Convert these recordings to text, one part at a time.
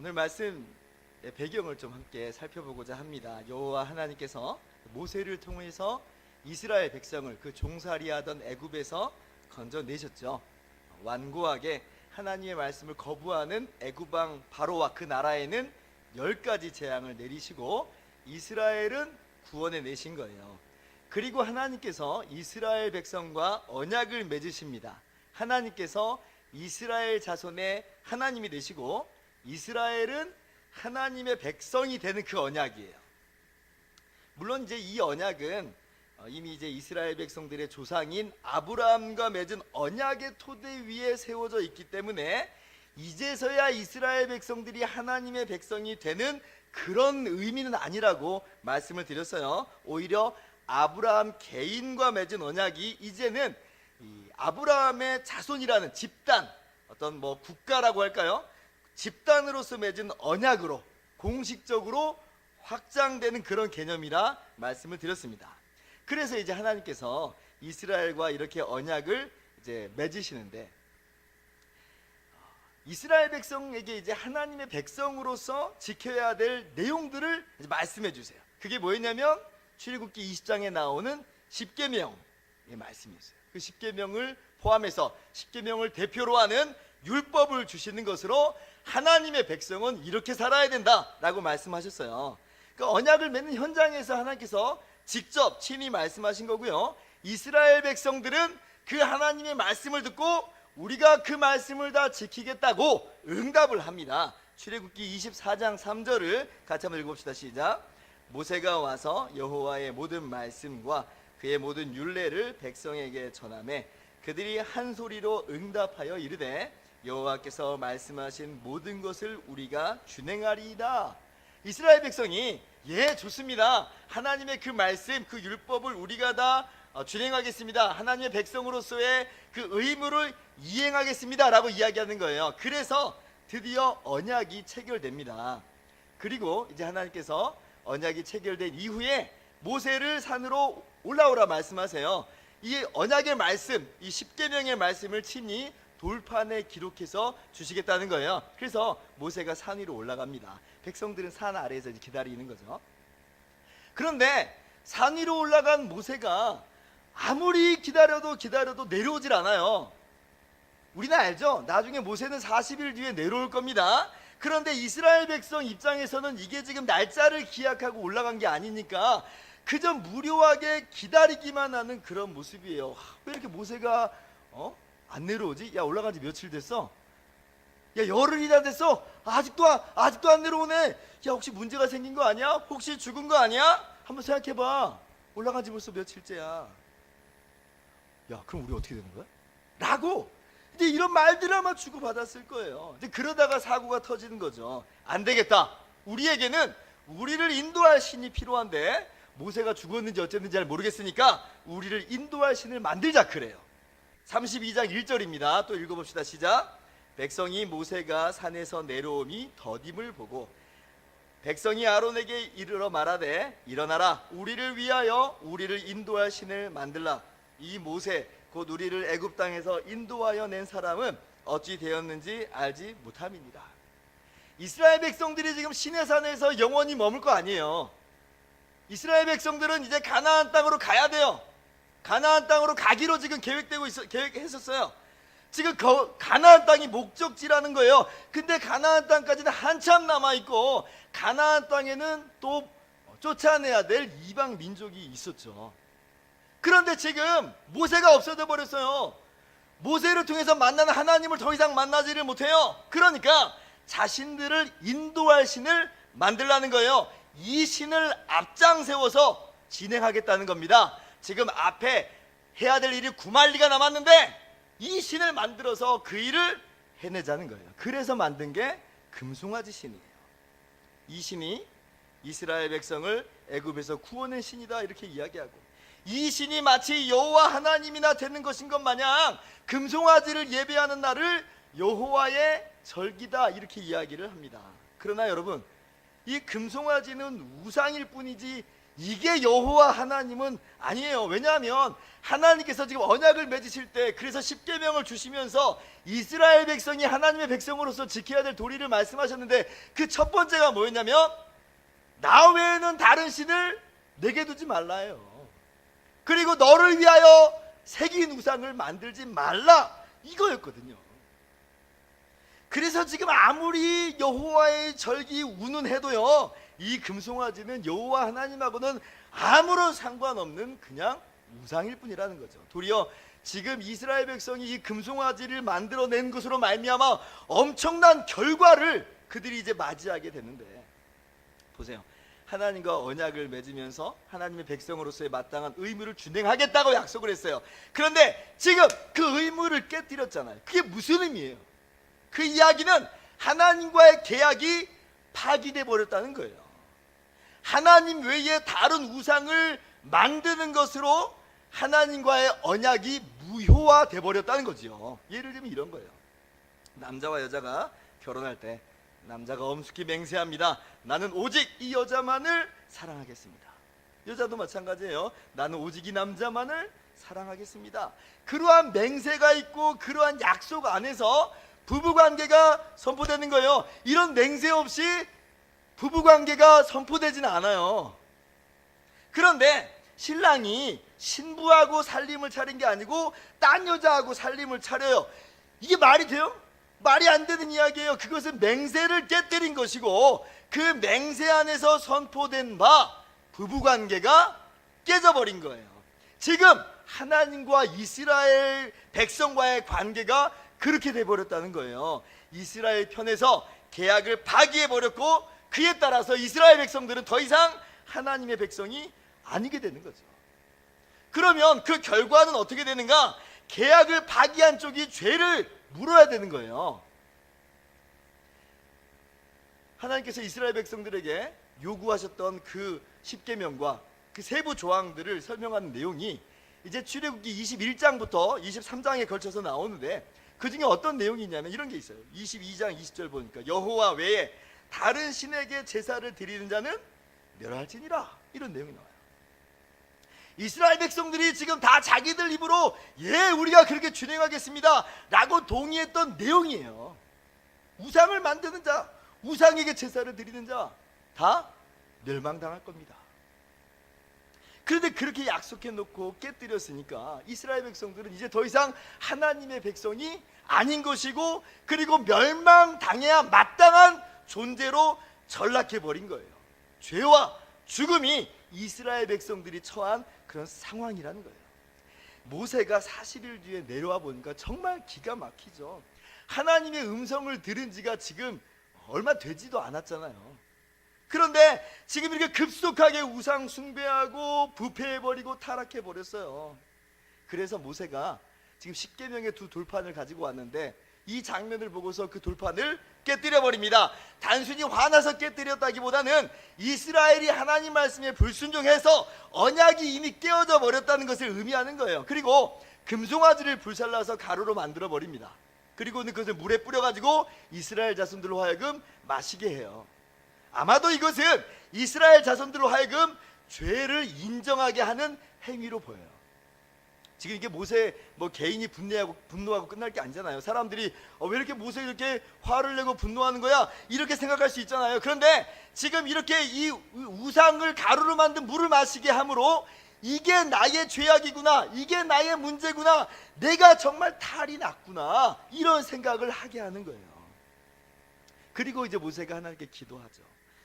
오늘 말씀 배경을 좀 함께 살펴보고자 합니다. 여호와 하나님께서 모세를 통해서 이스라엘 백성을 그 종살이하던 애굽에서 건져내셨죠. 완고하게 하나님의 말씀을 거부하는 애굽 왕 바로와 그 나라에는 10가지 재앙을 내리시고 이스라엘은 구원해 내신 거예요. 그리고 하나님께서 이스라엘 백성과 언약을 맺으십니다. 하나님께서 이스라엘 자손의 하나님이 되시고 이스라엘은 하나님의 백성이 되는 그 언약이에요. 물론 이제 이 언약은 이미 이제 이스라엘 백성들의 조상인 아브라함과 맺은 언약의 토대 위에 세워져 있기 때문에 이제서야 이스라엘 백성들이 하나님의 백성이 되는 그런 의미는 아니라고 말씀을 드렸어요. 오히려 아브라함 개인과 맺은 언약이 이제는 이 아브라함의 자손이라는 집단, 어떤 뭐 국가라고 할까요? 집단으로서 맺은 언약으로 공식적으로 확장되는 그런 개념이라 말씀을 드렸습니다. 그래서 이제 하나님께서 이스라엘과 이렇게 언약을 이제 맺으시는데, 이스라엘 백성에게 이제 하나님의 백성으로서 지켜야 될 내용들을 이제 말씀해 주세요. 그게 뭐였냐면 출애굽기 20장에 나오는 십계명의 말씀이었어요. 그 십계명을 포함해서 십계명을 대표로 하는 율법을 주시는 것으로 하나님의 백성은 이렇게 살아야 된다라고 말씀하셨어요. 그러니까 언약을 맺는 현장에서 하나님께서 직접 친히 말씀하신 거고요. 이스라엘 백성들은 그 하나님의 말씀을 듣고 우리가 그 말씀을 다 지키겠다고 응답을 합니다. 출애굽기 24장 3절을 같이 한번 읽어봅시다. 시작. 모세가 와서 여호와의 모든 말씀과 그의 모든 율례를 백성에게 전하매 그들이 한 소리로 응답하여 이르되 여호와께서 말씀하신 모든 것을 우리가 준행하리이다. 이스라엘 백성이 좋습니다. 하나님의 그 말씀, 그 율법을 우리가 다 준행하겠습니다. 하나님의 백성으로서의 그 의무를 이행하겠습니다 라고 이야기하는 거예요. 그래서 드디어 언약이 체결됩니다. 그리고 이제 하나님께서 언약이 체결된 이후에 모세를 산으로 올라오라 말씀하세요. 이 언약의 말씀, 이 십계명의 말씀을 친히 돌판에 기록해서 주시겠다는 거예요. 그래서 모세가 산 위로 올라갑니다. 백성들은 산 아래에서 기다리는 거죠. 그런데 산 위로 올라간 모세가 아무리 기다려도 내려오질 않아요. 우리는 알죠? 나중에 모세는 40일 뒤에 내려올 겁니다. 그런데 이스라엘 백성 입장에서는 이게 지금 날짜를 기약하고 올라간 게 아니니까 그저 무료하게 기다리기만 하는 그런 모습이에요. 왜 이렇게 모세가 안 내려오지? 야, 올라간 지 며칠 됐어? 야, 열흘이나 됐어? 아직도 안 내려오네. 야, 혹시 문제가 생긴 거 아니야? 혹시 죽은 거 아니야? 한번 생각해봐. 올라간 지 벌써 며칠째야. 야, 그럼 우리 어떻게 되는 거야? 라고 이제 이런 말들을 아마 주고받았을 거예요. 이제 그러다가 사고가 터지는 거죠. 안 되겠다. 우리에게는 우리를 인도할 신이 필요한데 모세가 죽었는지 어쨌는지 잘 모르겠으니까 우리를 인도할 신을 만들자 그래요. 32장 1절입니다. 또 읽어봅시다. 시작. 백성이 모세가 산에서 내려옴이 더딤을 보고 백성이 아론에게 이르러 말하되 일어나라 우리를 위하여 우리를 인도할 신을 만들라. 이 모세 곧 우리를 애굽 땅에서 인도하여 낸 사람은 어찌 되었는지 알지 못함이니라. 이스라엘 백성들이 지금 시내산에서 영원히 머물 거 아니에요. 이스라엘 백성들은 이제 가나안 땅으로 가야 돼요. 가나안 땅으로 가기로 지금 계획했었어요. 지금 가나안 땅이 목적지라는 거예요. 근데 가나안 땅까지는 한참 남아있고 가나안 땅에는 또 쫓아내야 될 이방 민족이 있었죠. 그런데 지금 모세가 없어져 버렸어요. 모세를 통해서 만나는 하나님을 더 이상 만나지를 못해요. 그러니까 자신들을 인도할 신을 만들라는 거예요. 이 신을 앞장 세워서 진행하겠다는 겁니다. 지금 앞에 해야 될 일이 9만리가 남았는데 이 신을 만들어서 그 일을 해내자는 거예요. 그래서 만든 게 금송아지 신이에요. 이 신이 이스라엘 백성을 애굽에서 구원의 신이다 이렇게 이야기하고, 이 신이 마치 여호와 하나님이나 되는 것인 것 마냥 금송아지를 예배하는 날을 여호와의 절기다 이렇게 이야기를 합니다. 그러나 여러분, 이 금송아지는 우상일 뿐이지 이게 여호와 하나님은 아니에요. 왜냐하면 하나님께서 지금 언약을 맺으실 때, 그래서 십계명을 주시면서 이스라엘 백성이 하나님의 백성으로서 지켜야 될 도리를 말씀하셨는데, 그 첫 번째가 뭐였냐면 나 외에는 다른 신을 내게 두지 말라요. 그리고 너를 위하여 새긴 우상을 만들지 말라, 이거였거든요. 그래서 지금 아무리 여호와의 절기 운운해도요, 이 금송아지는 여호와 하나님하고는 아무런 상관없는 그냥 우상일 뿐이라는 거죠. 도리어 지금 이스라엘 백성이 이 금송아지를 만들어낸 것으로 말미암아 엄청난 결과를 그들이 이제 맞이하게 됐는데, 보세요. 하나님과 언약을 맺으면서 하나님의 백성으로서의 마땅한 의무를 준행하겠다고 약속을 했어요. 그런데 지금 그 의무를 깨뜨렸잖아요. 그게 무슨 의미예요? 그 이야기는 하나님과의 계약이 파기돼 버렸다는 거예요. 하나님 외에 다른 우상을 만드는 것으로 하나님과의 언약이 무효화돼 버렸다는 거죠. 예를 들면 이런 거예요. 남자와 여자가 결혼할 때 남자가 엄숙히 맹세합니다. 나는 오직 이 여자만을 사랑하겠습니다. 여자도 마찬가지예요. 나는 오직 이 남자만을 사랑하겠습니다. 그러한 맹세가 있고 그러한 약속 안에서 부부관계가 선포되는 거예요. 이런 맹세 없이 부부관계가 선포되지는 않아요. 그런데 신랑이 신부하고 살림을 차린 게 아니고 딴 여자하고 살림을 차려요. 이게 말이 돼요? 말이 안 되는 이야기예요. 그것은 맹세를 깨뜨린 것이고, 그 맹세 안에서 선포된 바 부부관계가 깨져버린 거예요. 지금 하나님과 이스라엘 백성과의 관계가 그렇게 돼버렸다는 거예요. 이스라엘 편에서 계약을 파기해버렸고, 그에 따라서 이스라엘 백성들은 더 이상 하나님의 백성이 아니게 되는 거죠. 그러면 그 결과는 어떻게 되는가? 계약을 파기한 쪽이 죄를 물어야 되는 거예요. 하나님께서 이스라엘 백성들에게 요구하셨던 그 십계명과 그 세부 조항들을 설명하는 내용이 이제 출애굽기 21장부터 23장에 걸쳐서 나오는데, 그 중에 어떤 내용이 있냐면 이런 게 있어요. 22장 20절 보니까 여호와 외에 다른 신에게 제사를 드리는 자는 멸할지니라, 이런 내용이 나와요. 이스라엘 백성들이 지금 다 자기들 입으로 예, 우리가 그렇게 준행하겠습니다 라고 동의했던 내용이에요. 우상을 만드는 자, 우상에게 제사를 드리는 자 다 멸망당할 겁니다. 그런데 그렇게 약속해 놓고 깨뜨렸으니까 이스라엘 백성들은 이제 더 이상 하나님의 백성이 아닌 것이고, 그리고 멸망당해야 마땅한 존재로 전락해 버린 거예요. 죄와 죽음이 이스라엘 백성들이 처한 그런 상황이라는 거예요. 모세가 40일 뒤에 내려와 보니까 정말 기가 막히죠. 하나님의 음성을 들은 지가 지금 얼마 되지도 않았잖아요. 그런데 지금 이렇게 급속하게 우상 숭배하고 부패해버리고 타락해버렸어요. 그래서 모세가 지금 십계명의 두 돌판을 가지고 왔는데, 이 장면을 보고서 그 돌판을 깨뜨려 버립니다. 단순히 화나서 깨뜨렸다기보다는 이스라엘이 하나님 말씀에 불순종해서 언약이 이미 깨어져 버렸다는 것을 의미하는 거예요. 그리고 금송아지를 불살라서 가루로 만들어 버립니다. 그리고는 그것을 물에 뿌려가지고 이스라엘 자손들로 하여금 마시게 해요. 아마도 이것은 이스라엘 자손들로 하여금 죄를 인정하게 하는 행위로 보여요. 지금 이게 모세 개인이 분노하고 끝날 게 아니잖아요. 사람들이 왜 이렇게 모세 이렇게 화를 내고 분노하는 거야? 이렇게 생각할 수 있잖아요. 그런데 지금 이렇게 이 우상을 가루로 만든 물을 마시게 함으로 이게 나의 죄악이구나, 이게 나의 문제구나, 내가 정말 탈이 났구나, 이런 생각을 하게 하는 거예요. 그리고 이제 모세가 하나님께 기도하죠.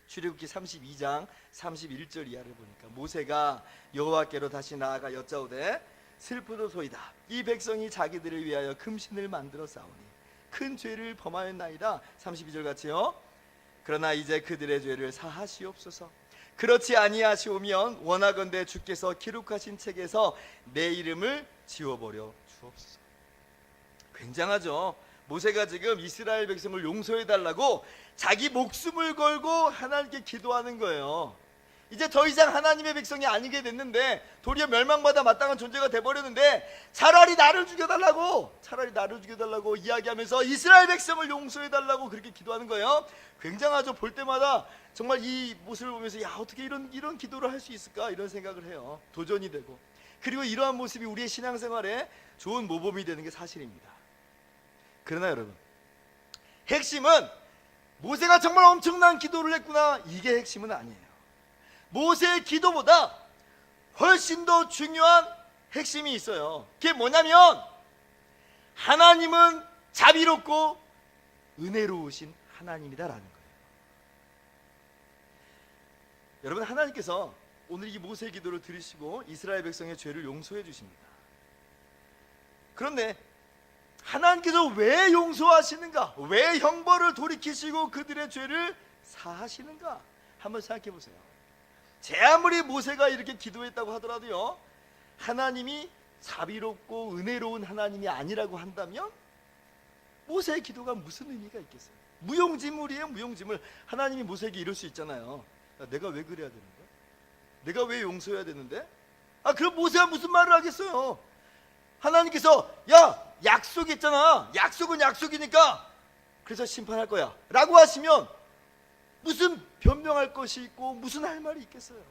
출애굽기 32장 31절 이하를 보니까 모세가 여호와께로 다시 나아가 여짜오되 슬프도소이다. 이 백성이 자기들을 위하여 금신을 만들어 싸우니 큰 죄를 범하였나이다. 32절 같이요. 그러나 이제 그들의 죄를 사하시옵소서. 그렇지 아니하시오면 원하건대 주께서 기록하신 책에서 내 이름을 지워버려 주옵소서. 굉장하죠. 모세가 지금 이스라엘 백성을 용서해달라고 자기 목숨을 걸고 하나님께 기도하는 거예요. 이제 더 이상 하나님의 백성이 아니게 됐는데 도리어 멸망받아 마땅한 존재가 돼버렸는데 차라리 나를 죽여달라고 이야기하면서 이스라엘 백성을 용서해달라고 그렇게 기도하는 거예요. 굉장하죠. 볼 때마다 정말 이 모습을 보면서 야, 어떻게 이런 기도를 할 수 있을까 이런 생각을 해요. 도전이 되고, 그리고 이러한 모습이 우리의 신앙생활에 좋은 모범이 되는 게 사실입니다. 그러나 여러분, 핵심은 모세가 정말 엄청난 기도를 했구나, 이게 핵심은 아니에요. 모세의 기도보다 훨씬 더 중요한 핵심이 있어요. 그게 뭐냐면 하나님은 자비롭고 은혜로우신 하나님이다라는 거예요. 여러분, 하나님께서 오늘 이 모세의 기도를 들으시고 이스라엘 백성의 죄를 용서해 주십니다. 그런데 하나님께서 왜 용서하시는가? 왜 형벌을 돌이키시고 그들의 죄를 사하시는가? 한번 생각해 보세요. 제 아무리 모세가 이렇게 기도했다고 하더라도요, 하나님이 자비롭고 은혜로운 하나님이 아니라고 한다면 모세의 기도가 무슨 의미가 있겠어요? 무용지물이에요, 무용지물. 하나님이 모세에게 이럴 수 있잖아요. 야, 내가 왜 그래야 되는 거야? 내가 왜 용서해야 되는데? 그럼 모세가 무슨 말을 하겠어요? 하나님께서 야, 약속했잖아. 약속은 약속이니까 그래서 심판할 거야 라고 하시면 무슨 변명할 것이 있고 무슨 할 말이 있겠어요?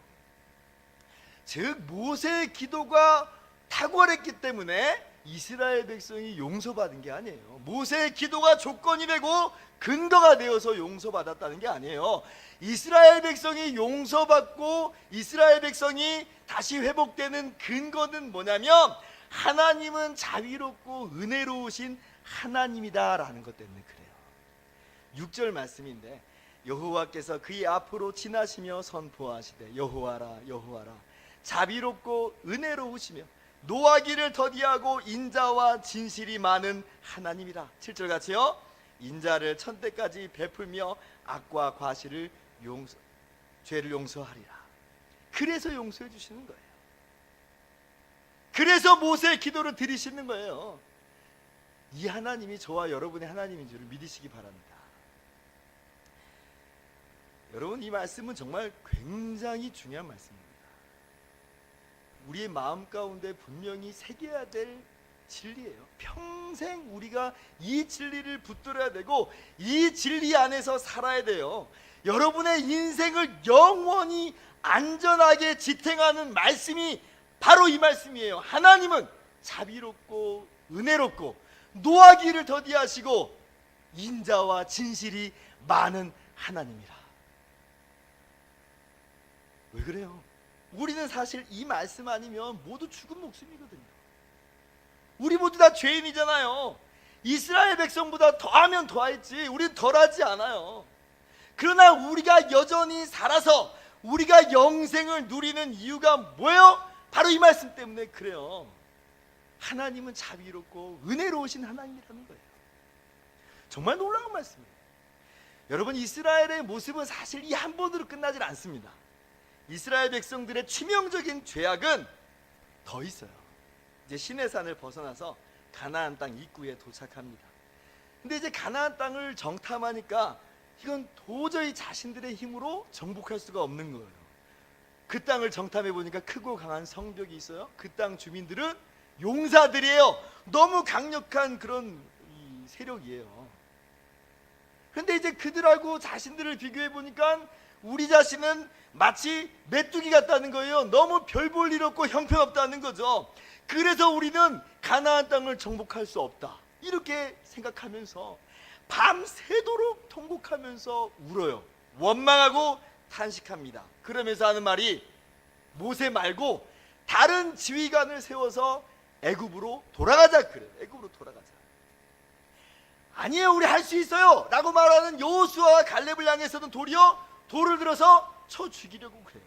즉 모세의 기도가 탁월했기 때문에 이스라엘 백성이 용서받은 게 아니에요. 모세의 기도가 조건이 되고 근거가 되어서 용서받았다는 게 아니에요. 이스라엘 백성이 용서받고 이스라엘 백성이 다시 회복되는 근거는 뭐냐면 하나님은 자비롭고 은혜로우신 하나님이다라는 것 때문에 그래요. 6절 말씀인데 여호와께서 그의 앞으로 지나시며 선포하시되 여호와라 여호와라 자비롭고 은혜로우시며 노하기를 더디하고 인자와 진실이 많은 하나님이라. 7절 같이요. 인자를 천대까지 베풀며 악과 과실을 죄를 용서하리라. 그래서 용서해 주시는 거예요. 그래서 모세의 기도를 드리시는 거예요. 이 하나님이 저와 여러분의 하나님인 줄을 믿으시기 바랍니다. 여러분, 이 말씀은 정말 굉장히 중요한 말씀입니다. 우리의 마음 가운데 분명히 새겨야 될 진리예요. 평생 우리가 이 진리를 붙들어야 되고 이 진리 안에서 살아야 돼요. 여러분의 인생을 영원히 안전하게 지탱하는 말씀이 바로 이 말씀이에요. 하나님은 자비롭고 은혜롭고 노하기를 더디하시고 인자와 진실이 많은 하나님이라. 왜 그래요? 우리는 사실 이 말씀 아니면 모두 죽은 목숨이거든요. 우리 모두 다 죄인이잖아요. 이스라엘 백성보다 더하면 더했지 우리는 덜하지 않아요. 그러나 우리가 여전히 살아서 우리가 영생을 누리는 이유가 뭐예요? 바로 이 말씀 때문에 그래요. 하나님은 자비롭고 은혜로우신 하나님이라는 거예요. 정말 놀라운 말씀이에요. 여러분, 이스라엘의 모습은 사실 이 한 번으로 끝나질 않습니다. 이스라엘 백성들의 치명적인 죄악은 더 있어요. 이제 시내산을 벗어나서 가나안 땅 입구에 도착합니다. 근데 이제 가나안 땅을 정탐하니까 이건 도저히 자신들의 힘으로 정복할 수가 없는 거예요. 그 땅을 정탐해 보니까 크고 강한 성벽이 있어요. 그 땅 주민들은 용사들이에요. 너무 강력한 그런 세력이에요. 근데 이제 그들하고 자신들을 비교해 보니까 우리 자신은 마치 메뚜기 같다는 거예요. 너무 별 볼 일 없고 형편없다는 거죠. 그래서 우리는 가나안 땅을 정복할 수 없다, 이렇게 생각하면서 밤새도록 통곡하면서 울어요. 원망하고 탄식합니다. 그러면서 하는 말이 모세 말고 다른 지휘관을 세워서 애굽으로 돌아가자 그래요. 애굽으로 돌아가자. 아니에요, 우리 할 수 있어요 라고 말하는 여호수아와 갈렙을 향해서는 도리어 돌을 들어서 쳐 죽이려고 그래요.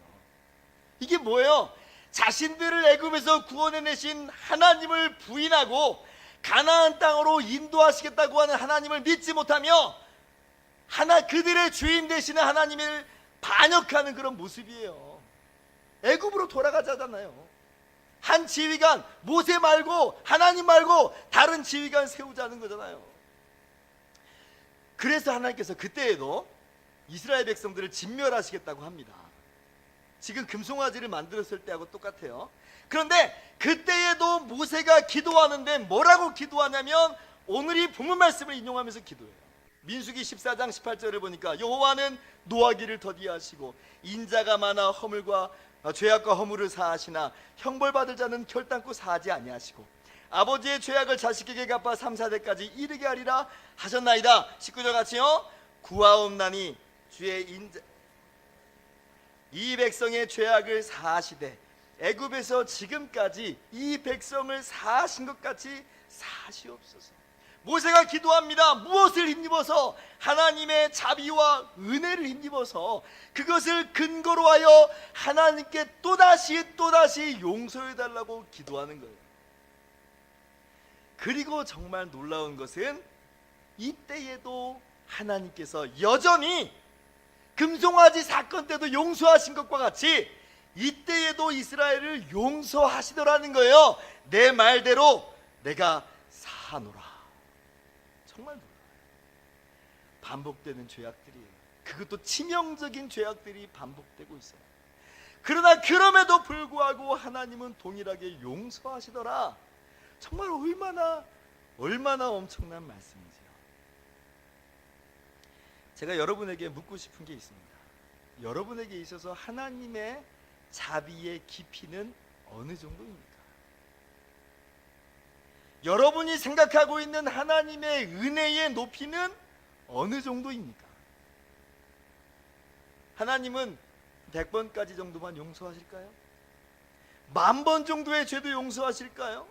이게 뭐예요? 자신들을 애굽에서 구원해내신 하나님을 부인하고 가나안 땅으로 인도하시겠다고 하는 하나님을 믿지 못하며 그들의 주인 되시는 하나님을 반역하는 그런 모습이에요. 애굽으로 돌아가자잖아요. 한 지휘관, 모세 말고 하나님 말고 다른 지휘관 세우자는 거잖아요. 그래서 하나님께서 그때에도 이스라엘 백성들을 진멸하시겠다고 합니다. 지금 금송아지를 만들었을 때하고 똑같아요. 그런데 그때에도 모세가 기도하는데 뭐라고 기도하냐면 오늘 이 본문 말씀을 인용하면서 기도해요. 민수기 14장 18절을 보니까 여호와는 노하기를 더디하시고 인자가 많아 허물과 죄악과 허물을 사하시나 형벌받을 자는 결단코 사하지 아니하시고 아버지의 죄악을 자식에게 갚아 3, 4대까지 이르게 하리라 하셨나이다. 19절 같이요. 구하옵나니 주의 인자 이 백성의 죄악을 사하시되 애굽에서 지금까지 이 백성을 사하신 것 같이 사하시옵소서. 모세가 기도합니다. 무엇을 힘입어서? 하나님의 자비와 은혜를 힘입어서 그것을 근거로 하여 하나님께 또다시 용서해달라고 기도하는 거예요. 그리고 정말 놀라운 것은 이때에도 하나님께서 여전히 금송아지 사건 때도 용서하신 것과 같이 이때에도 이스라엘을 용서하시더라는 거예요. 내 말대로 내가 사하노라. 정말 놀라워요. 반복되는 죄악들이에요. 그것도 치명적인 죄악들이 반복되고 있어요. 그러나 그럼에도 불구하고 하나님은 동일하게 용서하시더라. 정말 얼마나 엄청난 말씀이죠. 제가 여러분에게 묻고 싶은 게 있습니다. 여러분에게 있어서 하나님의 자비의 깊이는 어느 정도입니까? 여러분이 생각하고 있는 하나님의 은혜의 높이는 어느 정도입니까? 하나님은 100번까지 정도만 용서하실까요? 10,000번 정도의 죄도 용서하실까요?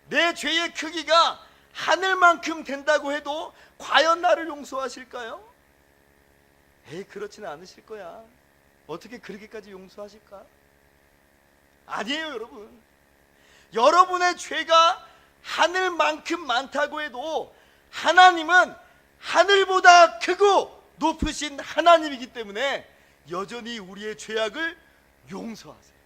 내 죄의 크기가 하늘만큼 된다고 해도 과연 나를 용서하실까요? 에이, 그렇지는 않으실 거야. 어떻게 그렇게까지 용서하실까? 아니에요, 여러분. 여러분의 죄가 하늘만큼 많다고 해도 하나님은 하늘보다 크고 높으신 하나님이기 때문에 여전히 우리의 죄악을 용서하세요.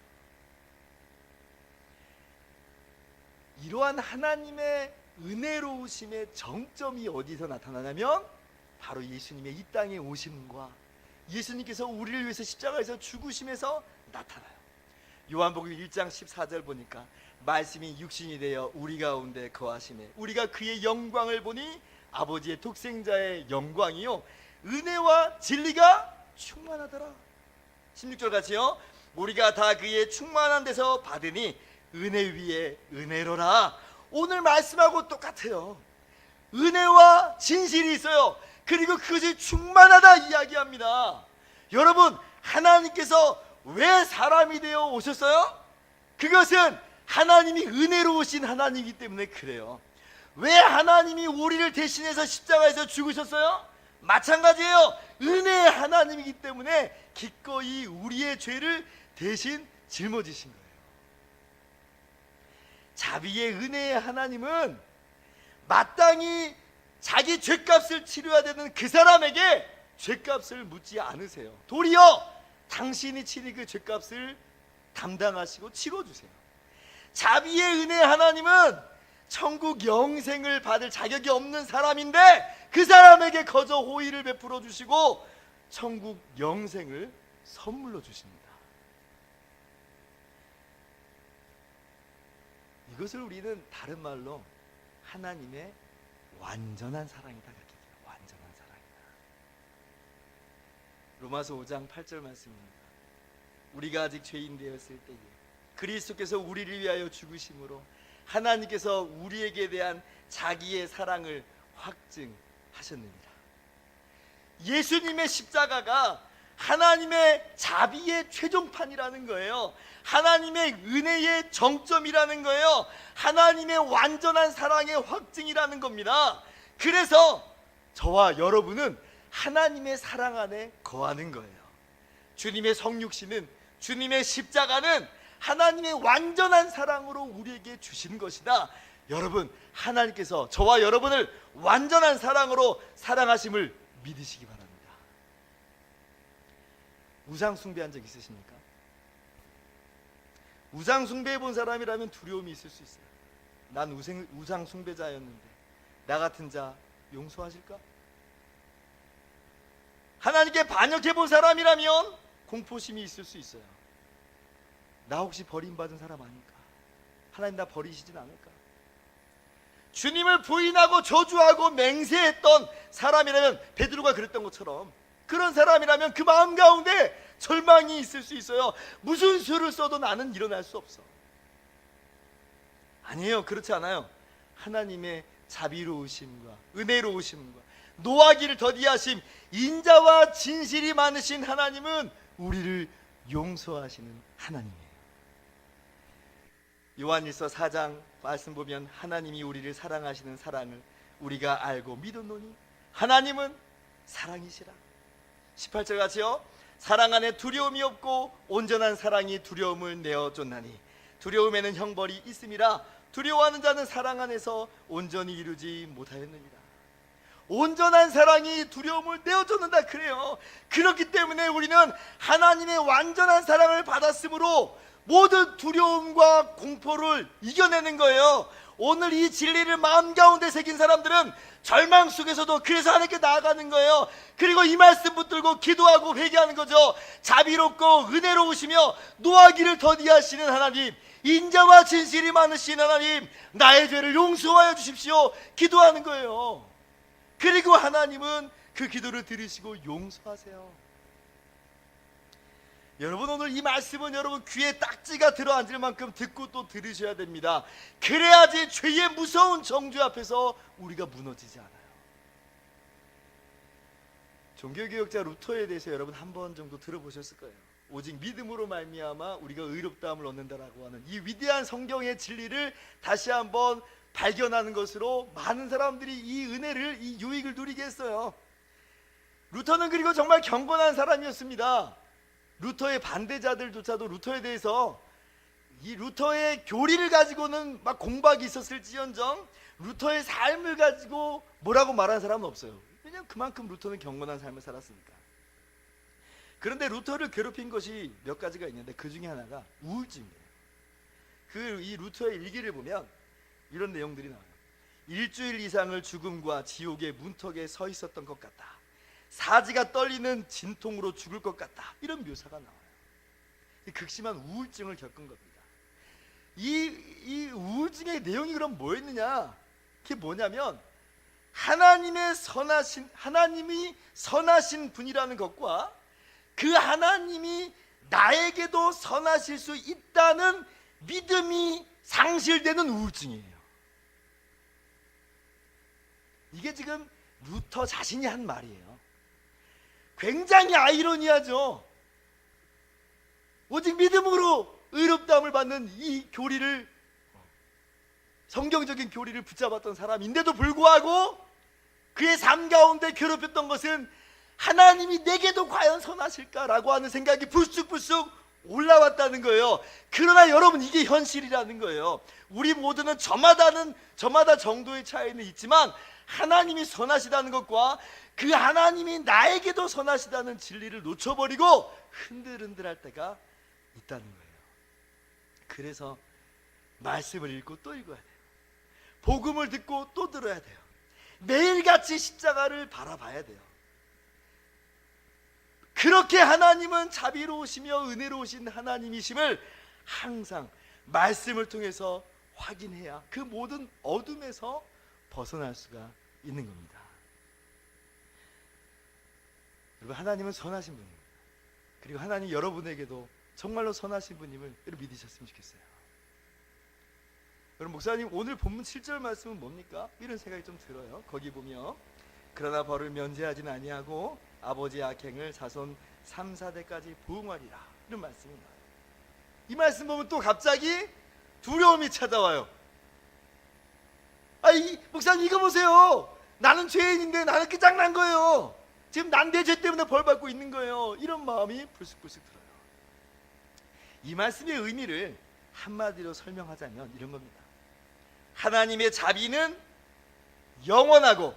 이러한 하나님의 은혜로우심의 정점이 어디서 나타나냐면 바로 예수님의 이 땅에 오심과 예수님께서 우리를 위해서 십자가에서 죽으심에서 나타나요. 요한복음 1장 14절 보니까 말씀이 육신이 되어 우리 가운데 거하시네 우리가 그의 영광을 보니 아버지의 독생자의 영광이요 은혜와 진리가 충만하더라. 16절 같이요. 우리가 다 그의 충만한 데서 받으니 은혜 위에 은혜로라. 오늘 말씀하고 똑같아요. 은혜와 진실이 있어요. 그리고 그것이 충만하다 이야기합니다. 여러분, 하나님께서 왜 사람이 되어 오셨어요? 그것은 하나님이 은혜로우신 하나님이기 때문에 그래요. 왜 하나님이 우리를 대신해서 십자가에서 죽으셨어요? 마찬가지예요. 은혜의 하나님이기 때문에 기꺼이 우리의 죄를 대신 짊어지신 거예요. 자비의 은혜의 하나님은 마땅히 자기 죄값을 치러야 되는 그 사람에게 죄값을 묻지 않으세요. 도리어 당신이 치는 그 죄값을 담당하시고 치러주세요. 자비의 은혜 하나님은 천국 영생을 받을 자격이 없는 사람인데 그 사람에게 거저 호의를 베풀어 주시고 천국 영생을 선물로 주십니다. 이것을 우리는 다른 말로 하나님의 완전한 사랑이다 그렇게 해요. 완전한 사랑이다. 로마서 5장 8절 말씀입니다. 우리가 아직 죄인 되었을 때에 그리스도께서 우리를 위하여 죽으심으로 하나님께서 우리에게 대한 자기의 사랑을 확증하셨느니라. 예수님의 십자가가 하나님의 자비의 최종판이라는 거예요. 하나님의 은혜의 정점이라는 거예요. 하나님의 완전한 사랑의 확증이라는 겁니다. 그래서 저와 여러분은 하나님의 사랑 안에 거하는 거예요. 주님의 성육신은, 주님의 십자가는 하나님의 완전한 사랑으로 우리에게 주신 것이다. 여러분, 하나님께서 저와 여러분을 완전한 사랑으로 사랑하심을 믿으시기 바랍니다. 우상 숭배한 적 있으십니까? 우상 숭배해 본 사람이라면 두려움이 있을 수 있어요. 난 우상 숭배자였는데 나 같은 자 용서하실까? 하나님께 반역해 본 사람이라면 공포심이 있을 수 있어요. 나 혹시 버림받은 사람 아닐까? 하나님 나 버리시진 않을까? 주님을 부인하고 저주하고 맹세했던 사람이라면, 베드로가 그랬던 것처럼 그런 사람이라면 그 마음 가운데 절망이 있을 수 있어요. 무슨 수를 써도 나는 일어날 수 없어. 아니에요. 그렇지 않아요. 하나님의 자비로우심과 은혜로우심과 노하기를 더디하심, 인자와 진실이 많으신 하나님은 우리를 용서하시는 하나님이에요. 요한일서 4장 말씀 보면 하나님이 우리를 사랑하시는 사랑을 우리가 알고 믿었노니 하나님은 사랑이시라. 18절 같이요. 사랑 안에 두려움이 없고 온전한 사랑이 두려움을 내어쫓나니 두려움에는 형벌이 있음이라. 두려워하는 자는 사랑 안에서 온전히 이루지 못하였느니라. 온전한 사랑이 두려움을 내어쫓는다 그래요. 그렇기 때문에 우리는 하나님의 완전한 사랑을 받았으므로 모든 두려움과 공포를 이겨내는 거예요. 오늘 이 진리를 마음 가운데 새긴 사람들은 절망 속에서도 그래서 하나님께 나아가는 거예요. 그리고 이 말씀 붙들고 기도하고 회개하는 거죠. 자비롭고 은혜로우시며 노하기를 더디하시는 하나님, 인자와 진실이 많으신 하나님, 나의 죄를 용서하여 주십시오. 기도하는 거예요. 그리고 하나님은 그 기도를 들으시고 용서하세요. 여러분, 오늘 이 말씀은 여러분 귀에 딱지가 들어앉을 만큼 듣고 또 들으셔야 됩니다. 그래야지 죄의 무서운 정죄 앞에서 우리가 무너지지 않아요. 종교개혁자 루터에 대해서 여러분 한 번 정도 들어보셨을 거예요. 오직 믿음으로 말미암아 우리가 의롭다함을 얻는다라고 하는 이 위대한 성경의 진리를 다시 한번 발견하는 것으로 많은 사람들이 이 은혜를, 이 유익을 누리게 했어요. 루터는 그리고 정말 경건한 사람이었습니다. 루터의 반대자들조차도 루터에 대해서 이 루터의 교리를 가지고는 막 공박이 있었을지언정 루터의 삶을 가지고 뭐라고 말하는 사람은 없어요. 왜냐하면 그만큼 루터는 경건한 삶을 살았으니까. 그런데 루터를 괴롭힌 것이 몇 가지가 있는데 그 중에 하나가 우울증이에요. 이 루터의 일기를 보면 이런 내용들이 나와요. 일주일 이상을 죽음과 지옥의 문턱에 서 있었던 것 같다. 사지가 떨리는 진통으로 죽을 것 같다. 이런 묘사가 나와요. 극심한 우울증을 겪은 겁니다. 이 우울증의 내용이 그럼 뭐였느냐? 그게 뭐냐면 하나님이 선하신 분이라는 것과 그 하나님이 나에게도 선하실 수 있다는 믿음이 상실되는 우울증이에요. 이게 지금 루터 자신이 한 말이에요. 굉장히 아이러니하죠. 오직 믿음으로 의롭다함을 받는 이 교리를, 성경적인 교리를 붙잡았던 사람인데도 불구하고 그의 삶 가운데 괴롭혔던 것은 하나님이 내게도 과연 선하실까라고 하는 생각이 불쑥불쑥 올라왔다는 거예요. 그러나 여러분, 이게 현실이라는 거예요. 우리 모두는 저마다 정도의 차이는 있지만 하나님이 선하시다는 것과 그 하나님이 나에게도 선하시다는 진리를 놓쳐버리고 흔들흔들할 때가 있다는 거예요. 그래서 말씀을 읽고 또 읽어야 돼요. 복음을 듣고 또 들어야 돼요. 매일같이 십자가를 바라봐야 돼요. 그렇게 하나님은 자비로우시며 은혜로우신 하나님이심을 항상 말씀을 통해서 확인해야 그 모든 어둠에서 벗어날 수가 있는 겁니다. 여러분, 하나님은 선하신 분입니다. 그리고 하나님 여러분에게도 정말로 선하신 분임을 여러분 믿으셨으면 좋겠어요. 여러분, 목사님 오늘 본문 7절 말씀은 뭡니까? 이런 생각이 좀 들어요. 거기 보면 그러나 벌을 면제하지는 아니하고 아버지의 악행을 자손 3, 4대까지 부응하리라, 이런 말씀이 나와요. 이 말씀 보면 또 갑자기 두려움이 찾아와요. 목사님 이거 보세요. 나는 죄인인데 나는 끝장난 거예요. 지금 난 내 죄 때문에 벌 받고 있는 거예요. 이런 마음이 불쑥불쑥 들어요. 이 말씀의 의미를 한마디로 설명하자면 이런 겁니다. 하나님의 자비는 영원하고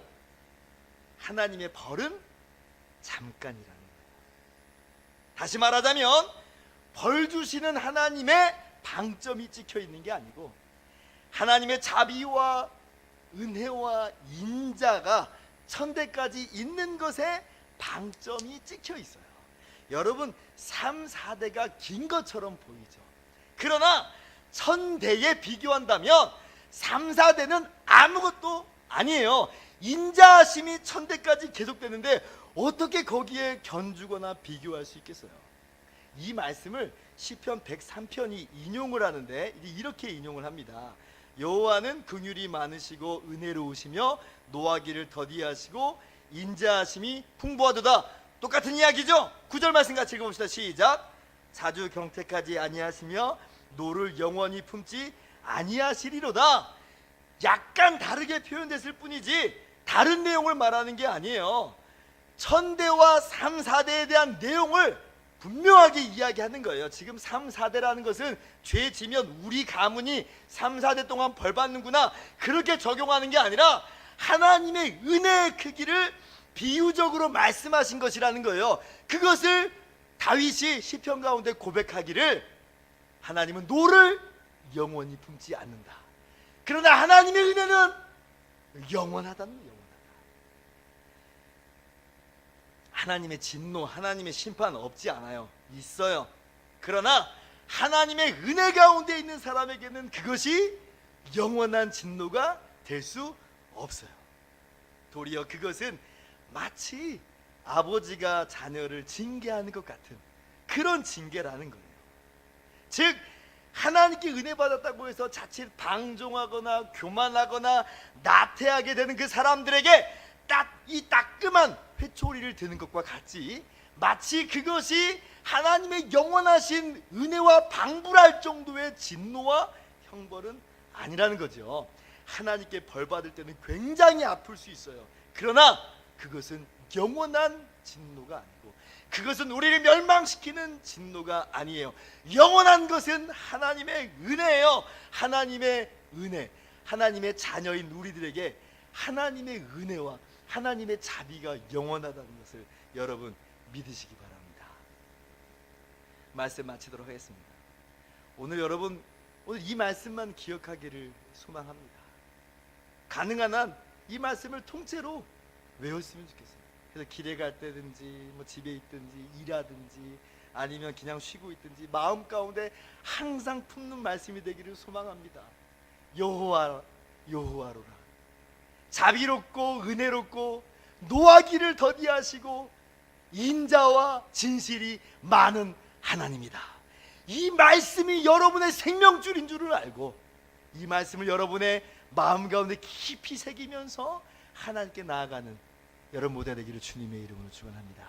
하나님의 벌은 잠깐이라는 거예요. 다시 말하자면 벌 주시는 하나님의 방점이 찍혀 있는 게 아니고 하나님의 자비와 은혜와 인자가 천대까지 있는 것에 방점이 찍혀 있어요. 여러분 3, 4대가 긴 것처럼 보이죠. 그러나 1000대에 비교한다면 3, 4대는 아무것도 아니에요. 인자하심이 1000대까지 계속되는데 어떻게 거기에 견주거나 비교할 수 있겠어요? 이 말씀을 시편 103편이 인용을 하는데 이렇게 인용을 합니다. 여호와는 긍휼이 많으시고 은혜로우시며 노하기를 더디하시고 인자하심이 풍부하도다. 똑같은 이야기죠. 9절 말씀 같이 읽어봅시다. 시작. 자주 경태하지 아니하시며 노를 영원히 품지 아니하시리로다. 약간 다르게 표현됐을 뿐이지 다른 내용을 말하는 게 아니에요. 1000대와 3, 4대에 대한 내용을 분명하게 이야기하는 거예요. 지금 3, 4대라는 것은 죄 지면 우리 가문이 3, 4대 동안 벌 받는구나 그렇게 적용하는 게 아니라 하나님의 은혜의 크기를 비유적으로 말씀하신 것이라는 거예요. 그것을 다윗이 시편 가운데 고백하기를 하나님은 노를 영원히 품지 않는다. 그러나 하나님의 은혜는 영원하다는 거예요. 하나님의 진노, 하나님의 심판 없지 않아요. 있어요. 그러나 하나님의 은혜 가운데 있는 사람에게는 그것이 영원한 진노가 될 수 없어요. 도리어 그것은 마치 아버지가 자녀를 징계하는 것 같은 그런 징계라는 거예요. 즉 하나님께 은혜 받았다고 해서 자칫 방종하거나 교만하거나 나태하게 되는 그 사람들에게 이 따끔한 회초리를 드는 것과 같이 마치 그것이 하나님의 영원하신 은혜와 방불할 정도의 진노와 형벌은 아니라는 거죠. 하나님께 벌 받을 때는 굉장히 아플 수 있어요. 그러나 그것은 영원한 진노가 아니고 그것은 우리를 멸망시키는 진노가 아니에요. 영원한 것은 하나님의 은혜예요. 하나님의 은혜, 하나님의 자녀인 우리들에게 하나님의 은혜와 하나님의 자비가 영원하다는 것을 여러분 믿으시기 바랍니다. 말씀 마치도록 하겠습니다. 오늘 여러분 오늘 이 말씀만 기억하기를 소망합니다. 가능한 한 이 말씀을 통째로 외웠으면 좋겠어요. 그래서 길에 갈 때든지 뭐 집에 있든지 일하든지 아니면 그냥 쉬고 있든지 마음 가운데 항상 품는 말씀이 되기를 소망합니다. 여호와로라 자비롭고 은혜롭고 노하기를 더디하시고 인자와 진실이 많은 하나님이다. 이 말씀이 여러분의 생명줄인 줄을 알고 이 말씀을 여러분의 마음 가운데 깊이 새기면서 하나님께 나아가는 여러분 모두가 되기를 주님의 이름으로 축원합니다.